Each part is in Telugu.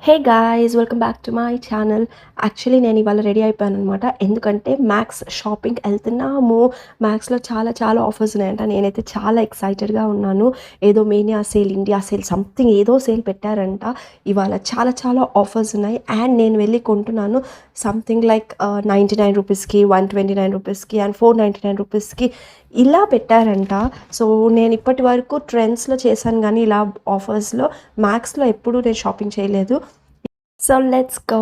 Hey guys welcome back to my channel. Actually నేను ఇవాళ రెడీ అయిపోయాను అనమాట. ఎందుకంటే మ్యాక్స్ షాపింగ్కి వెళ్తున్నాము. మ్యాక్స్లో చాలా చాలా ఆఫర్స్ ఉన్నాయంట. నేనైతే చాలా ఎక్సైటెడ్గా ఉన్నాను. ఏదో mania sale, India sale, something ఏదో సేల్ పెట్టారంట. ఇవాళ చాలా చాలా ఆఫర్స్ ఉన్నాయి అండ్ నేను వెళ్ళి కొంటున్నాను. సంథింగ్ లైక్ 99 రూపీస్కి, 129 రూపీస్కి అండ్ 499 రూపీస్కి ఇలా పెట్టారంట. సో నేను ఇప్పటి వరకు ట్రెండ్స్లో చేశాను కానీ ఇలా ఆఫర్స్లో మ్యాక్స్లో ఎప్పుడూ నేను షాపింగ్ చేయలేదు. So let's go.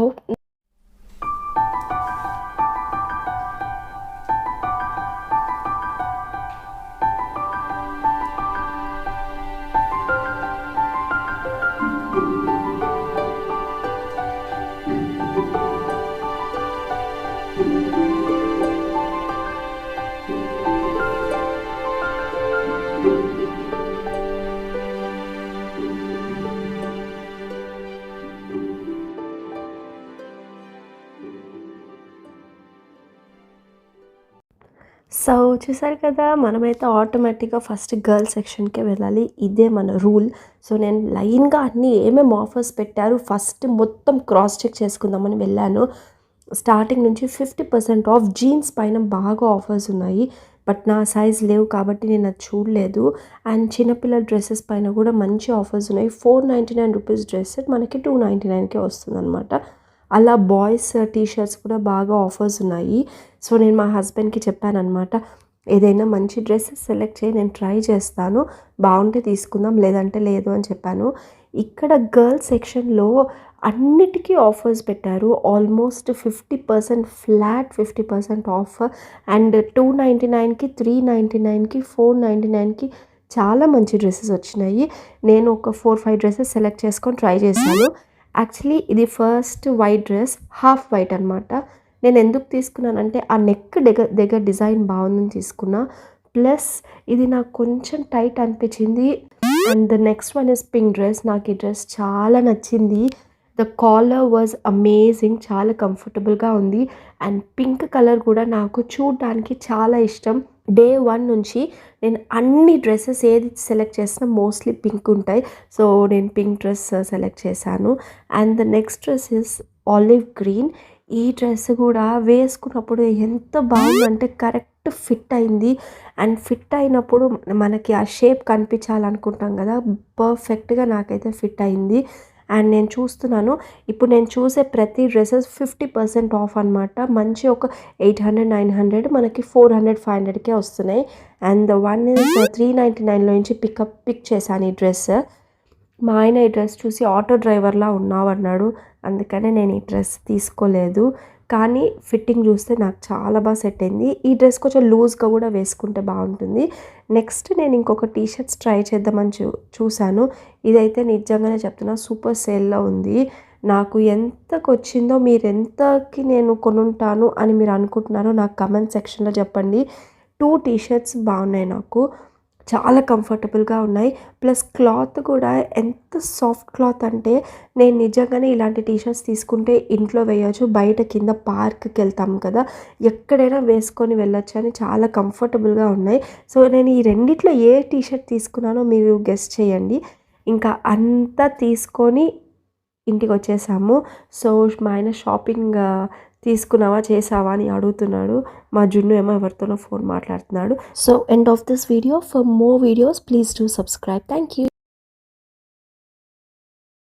సో చూసారు కదా, మనమైతే ఆటోమేటిక్గా ఫస్ట్ గర్ల్ సెక్షన్కే వెళ్ళాలి. ఇదే మన రూల్. సో నేను లైన్గా అన్నీ ఏమేమి ఆఫర్స్ పెట్టారు ఫస్ట్ మొత్తం క్రాస్ చెక్ చేసుకుందామని వెళ్ళాను. స్టార్టింగ్ నుంచి 50% ఆఫ్ జీన్స్ పైన బాగా ఆఫర్స్ ఉన్నాయి. బట్ నా సైజ్ లేవు కాబట్టి నేను అది చూడలేదు. అండ్ చిన్నపిల్లల డ్రెస్సెస్ పైన కూడా మంచి ఆఫర్స్ ఉన్నాయి. 499 రూపీస్ డ్రెస్ మనకి 299కే వస్తుంది అనమాట. అలా బాయ్స్ టీషర్ట్స్ కూడా బాగా ఆఫర్స్ ఉన్నాయి. సో నేను మా హస్బెండ్కి చెప్పానమాట, ఏదైనా మంచి డ్రెస్ సెలెక్ట్ చేయి, నేను ట్రై చేస్తాను, బాగుంటే తీసుకుందాం, లేదంటే లేదు అని చెప్పాను. ఇక్కడ గర్ల్స్ సెక్షన్లో అన్నిటికీ ఆఫర్స్ పెట్టారు. Almost 50% flat 50% of. అండ్ 299కి, 399కి, 499కి చాలా మంచి డ్రెస్సెస్ వచ్చినాయి. నేను ఒక 4-5 డ్రెస్సెస్ సెలెక్ట్ చేసుకొని ట్రై చేశాను. యాక్చువల్లీ ఇది first white dress, half white అనమాట. నేను ఎందుకు తీసుకున్నానంటే ఆ నెక్ దగ్గర డిజైన్ బాగుందని తీసుకున్నా. ప్లస్ ఇది నాకు కొంచెం టైట్ అనిపించింది. And the next one is pink dress. నాకు ఈ డ్రెస్ చాలా నచ్చింది. ద కాలర్ వాజ్ అమేజింగ్, చాలా కంఫర్టబుల్గా ఉంది. అండ్ పింక్ కలర్ కూడా నాకు చూడడానికి చాలా ఇష్టం. డే 1 నుంచి నేను అన్ని డ్రెస్సెస్ ఏది సెలెక్ట్ చేసినా మోస్ట్లీ పింక్ ఉంటాయి. సో నేను పింక్ డ్రెస్ సెలెక్ట్ చేశాను. And the next dress is olive green. ఈ డ్రెస్ కూడా వేసుకున్నప్పుడు ఎంత బాగుందంటే కరెక్ట్ ఫిట్ అయింది. అండ్ ఫిట్ అయినప్పుడు మనకి ఆ షేప్ కనిపించాలనుకుంటాం కదా, పర్ఫెక్ట్గా నాకైతే ఫిట్ అయింది. అండ్ నేను చూస్తున్నాను, ఇప్పుడు నేను చూసే ప్రతి డ్రెస్సెస్ 50% ఆఫ్ అనమాట. మంచి ఒక 800-900 మనకి 400-500కే వస్తున్నాయి. అండ్ ద వన్ ఇస్ 399లో నుంచి పిక్ చేశాను ఈ డ్రెస్. మా ఆయన ఈ డ్రెస్ చూసి ఆటో డ్రైవర్లా ఉన్నావు అన్నాడు. అందుకనే నేను ఈ డ్రెస్ తీసుకోలేదు. కానీ ఫిట్టింగ్ చూస్తే నాకు చాలా బాగా సెట్ అయింది. ఈ డ్రెస్ కొంచెం లూజ్గా కూడా వేసుకుంటే బాగుంటుంది. నెక్స్ట్ నేను ఇంకొక టీషర్ట్స్ ట్రై చేద్దామని చూశాను. ఇదైతే నిజంగానే చెప్తున్నా సూపర్ సేల్లో ఉంది. నాకు ఎంతకు వచ్చిందో, మీరు ఎంతకి నేను కొనుంటాను అని మీరు అనుకుంటున్నారో నాకు కమెంట్ సెక్షన్లో చెప్పండి. 2 టీషర్ట్స్ బాగున్నాయి, నాకు చాలా కంఫర్టబుల్గా ఉన్నాయి. ప్లస్ క్లాత్ కూడా ఎంత సాఫ్ట్ క్లాత్ అంటే నేను నిజంగానే ఇలాంటి టీషర్ట్స్ తీసుకుంటే ఇంట్లో వేయచ్చు, బయట కింద పార్క్కి వెళ్తాం కదా, ఎక్కడైనా వేసుకొని వెళ్ళొచ్చు అని చాలా కంఫర్టబుల్గా ఉన్నాయి. సో నేను ఈ రెండిట్లో ఏ టీషర్ట్ తీసుకున్నానో మీరు గెస్ చేయండి. ఇంకా అంతా తీసుకొని ఇంటికి వచ్చేసాము. సో మా ఆయన షాపింగ్ తీసుకున్నావా, చేసావా అని అడుగుతున్నాడు. మా జున్ను ఏమో ఎవరితోనో ఫోన్ మాట్లాడుతున్నాడు. So end of this video. For more videos please do subscribe. Thank you.